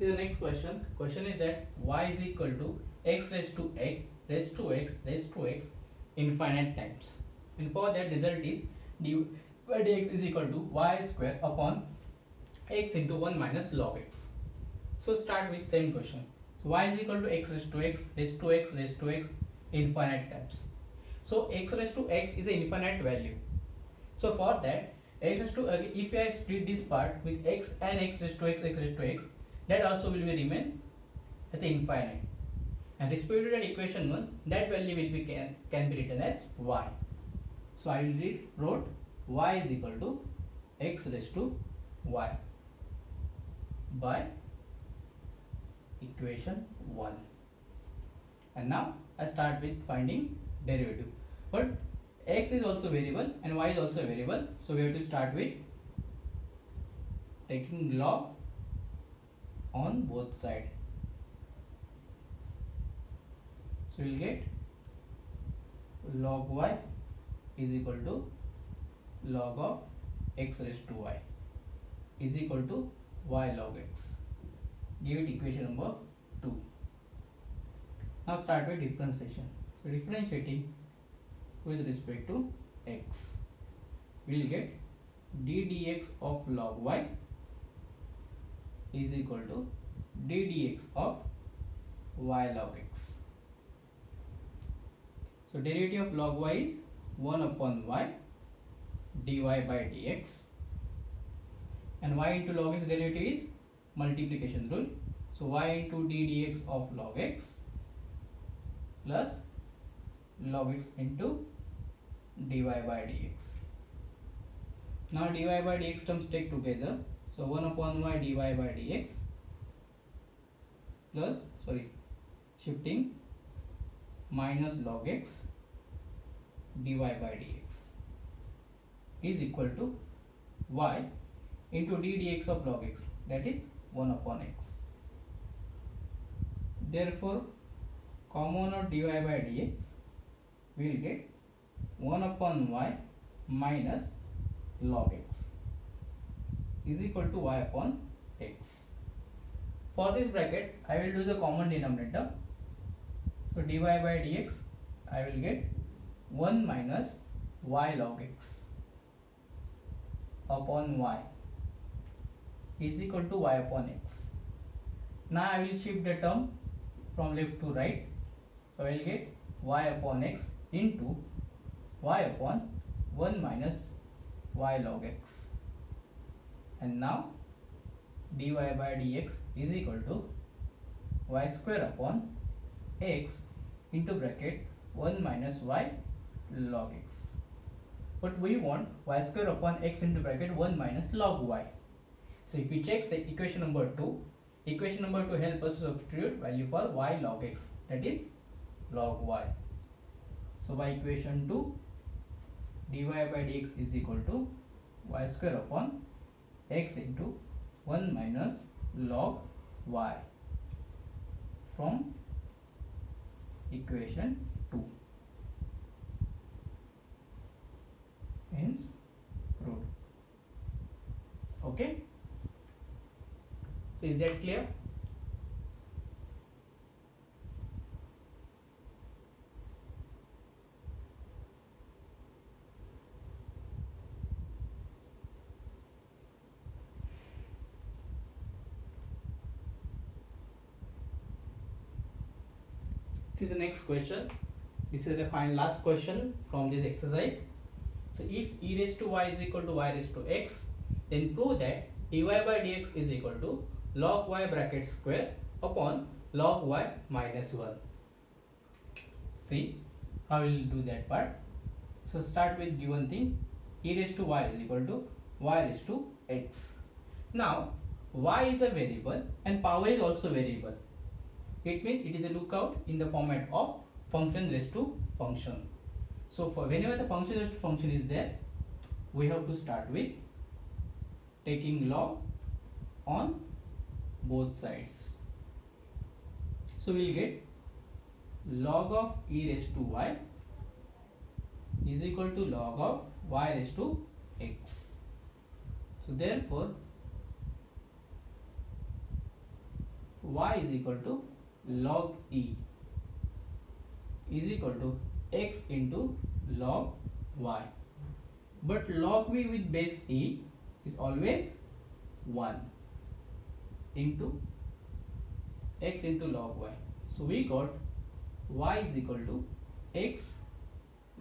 See the next question. Question is that y is equal to x raised to x raised to x raised to x infinite times. And for that result is dy by dx is equal to y square upon x into 1 minus log x. So start with same question. So y is equal to x raised to x raised to x raised to x infinite times. So x raised to x is an infinite value. So for that x raised to if I split this part with x and x raised to x raised to x, that also will be remain as a infinite. And respect to that equation 1, that value will be can be written as y. So I will wrote y is equal to x raised to y by equation 1. And now I start with finding derivative. But x is also variable and y is also a variable, so we have to start with taking log on both sides. So we will get log y is equal to log of x raised to y is equal to y log x. Give it equation number 2. Now start with differentiation. So differentiating with respect to x, we will get d dx of log y is equal to d dx of y log x. So derivative of log y is 1 upon y dy by dx, and y into log x derivative is multiplication rule. So y into d dx of log x plus log x into dy by dx. Now dy by dx terms take together. So 1 upon y dy by dx plus shifting minus log x dy by dx is equal to y into d dx of log x, that is 1 upon x. Therefore common of dy by dx, we will get 1 upon y minus log x is equal to y upon x. For this bracket I will do the common denominator. So dy by dx I will get 1 minus y log x upon y is equal to y upon x. Now I will shift the term from left to right. So I will get y upon x into y upon 1 minus y log x. And now dy by dx is equal to y square upon x into bracket 1 minus y log x. But we want y square upon x into bracket 1 minus log y. So if we check say equation number 2, equation number 2 help us to substitute value for y log x, that is log y. So by equation 2, dy by dx is equal to y square upon x into 1 minus log y from equation 2. Hence proved. Okay. So is that clear? See the next question. This is the final last question from this exercise. So if e raised to y is equal to y raised to x, then prove that dy by dx is equal to log y bracket square upon log y minus 1. See how we will do that part. So start with given thing, e raised to y is equal to y raised to x. Now y is a variable and power is also variable. It means it is a lookout in the format of function raised to function. So for whenever the function raised to function is there, we have to start with taking log on both sides. So we will get log of e raised to y is equal to log of y raised to x. So therefore y is equal to log e is equal to x into log y. But log v with base e is always 1 into x into log y. So we got y is equal to x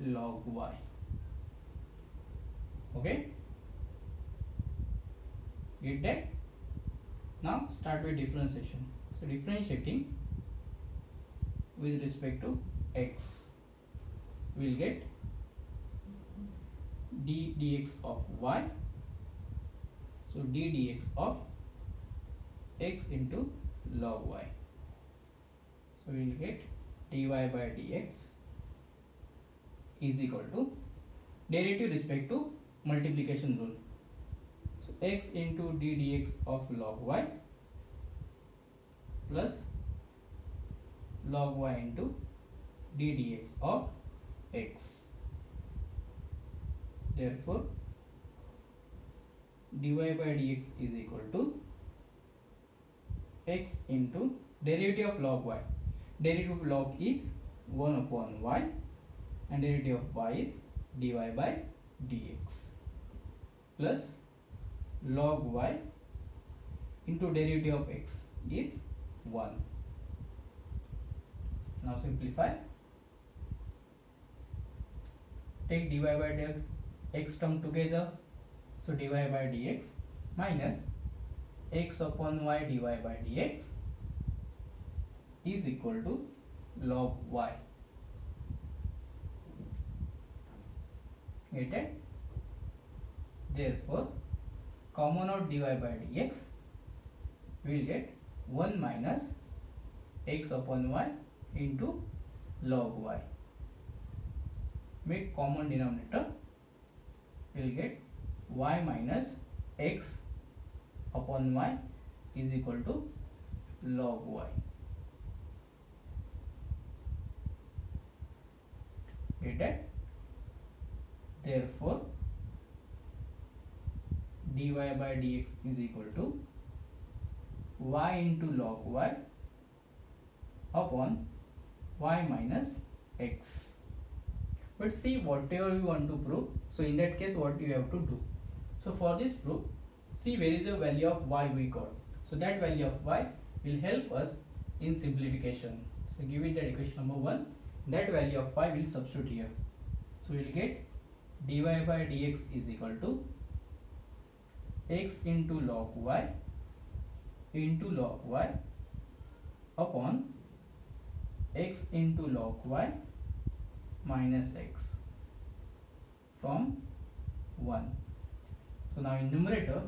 log y. Okay, get that? Now start with differentiation. So differentiating with respect to x, we'll get d dx of y. So d dx of x into log y. So we'll get dy by dx is equal to derivative respect to multiplication rule. So x into d dx of log y plus log y into d dx of x. Therefore dy by dx is equal to x into derivative of log y. Derivative of log is 1 upon y and derivative of y is dy by dx plus log y into derivative of x is 1. Now simplify. Take dy by dx term together. So dy by dx minus x upon y dy by dx is equal to log y. Get it? Therefore common out dy by dx, we will get 1 minus x upon y into log y. Make common denominator, we will get y minus x upon y is equal to log y. Get that? Therefore dy by dx is equal to y into log y upon y minus x. But see, whatever you want to prove, so in that case what you have to do. So for this proof, see where is the value of y we got. So that value of y will help us in simplification. So give it that equation number 1. That value of y will substitute here. So we will get dy by dx is equal to x into log y upon x into log y minus x from 1. So now in numerator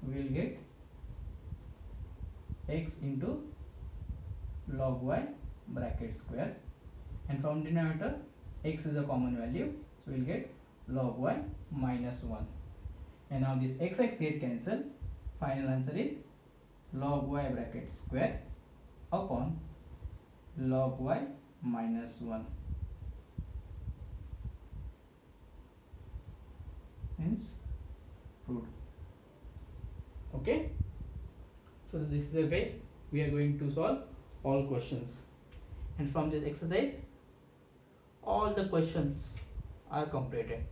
we will get x into log y bracket square, and from denominator x is a common value, so we will get log y minus 1. And now this x get cancelled. Final answer is log y bracket square upon log y minus 1. Hence proved. Okay. So this is the way we are going to solve all questions. And from this exercise, all the questions are completed.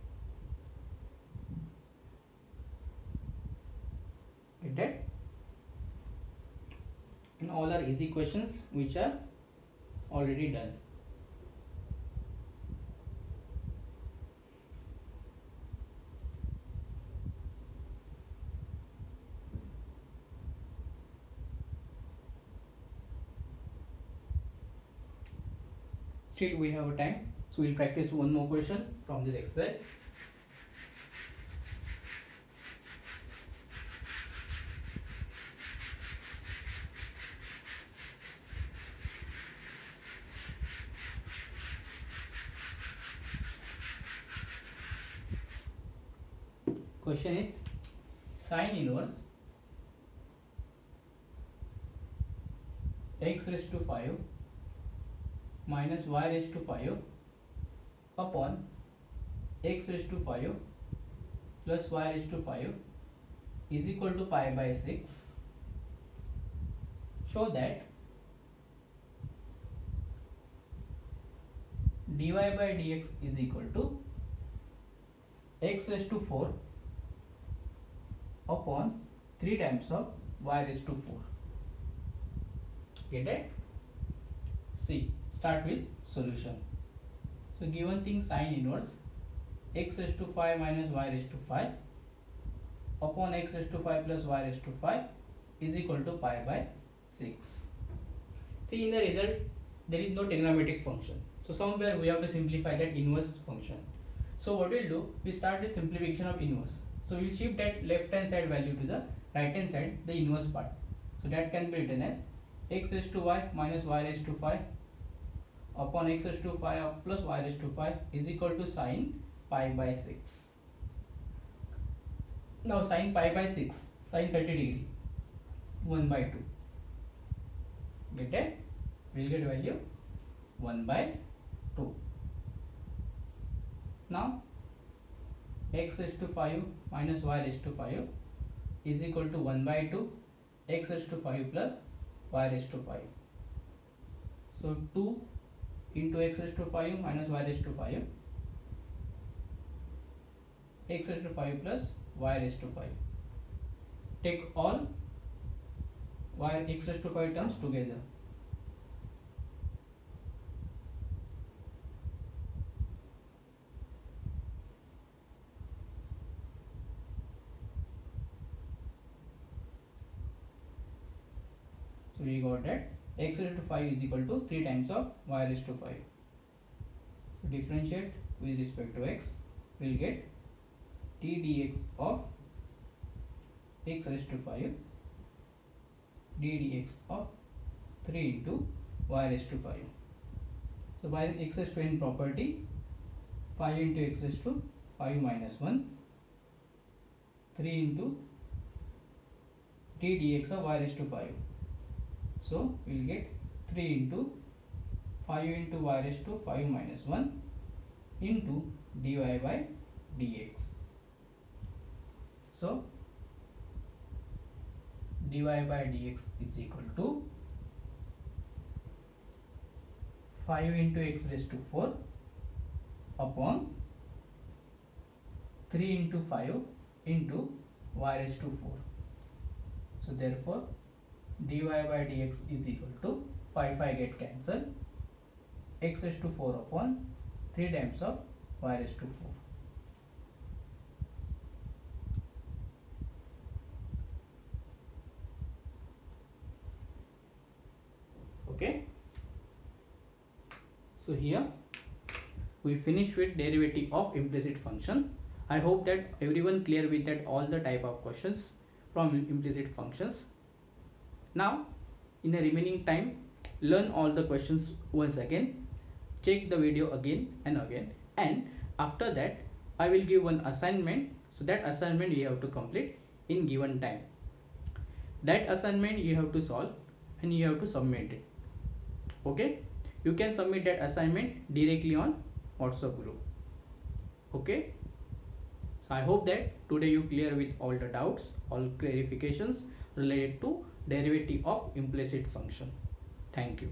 Get that? And all are easy questions which are already done. Still we have a time, so we'll practice one more question from this exercise. Question is sine inverse x raised to 5 minus y raised to 5 upon x raised to 5 plus y raised to 5 is equal to pi by 6 show that dy by dx is equal to x raised to 4 upon 3 times of y raised to 4. Get it? See, start with solution. So given thing, sine inverse x raised to 5 minus y raised to 5 upon x raised to 5 plus y raised to 5 is equal to pi by 6. See, in the result there is no trigonometric function, so somewhere we have to simplify that inverse function. So what we'll do, we start with simplification of inverse. So we'll shift that left hand side value to the right hand side, the inverse part. So that can be written as x raised to y minus y raised to 5 upon x raised to 5 plus y raised to 5 is equal to sine pi by 6. Now sine pi by 6, sine 30 degree, 1 by 2. Get it? We'll get value 1 by 2. Now x raised to 5 minus y raised to 5 is equal to 1 by 2 x raised to 5 plus y raised to 5. So 2 into x raised to 5 minus y raised to 5, x raised to 5 plus y raised to 5. Take all y x raised to 5 terms together. So we got that x raised to 5 is equal to 3 times of y raised to 5. So differentiate with respect to x, we will get t dx of x raised to 5 d dx of 3 into y raised to 5. So by x raised to n property, 5 into x raised to 5 minus 1, 3 into d dx of y raised to 5. So we will get 3 into 5 into y raised to 5 minus 1 into dy by dx. So dy by dx is equal to 5 into x raised to 4 upon 3 into 5 into y raised to 4. So therefore dy by dx is equal to 5 get cancelled, x raised to 4 upon 3 times of y raised to 4. Okay, so here we finish with derivative of implicit function. I hope that everyone clear with that all the type of questions from implicit functions. Now in the remaining time, learn all the questions once again, check the video again and again, and after that I will give one assignment. So that assignment you have to complete in given time. That assignment you have to solve and you have to submit it. Okay, you can submit that assignment directly on WhatsApp group. Okay, so I hope that today you clear with all the doubts, all clarifications related to derivative of implicit function. Thank you.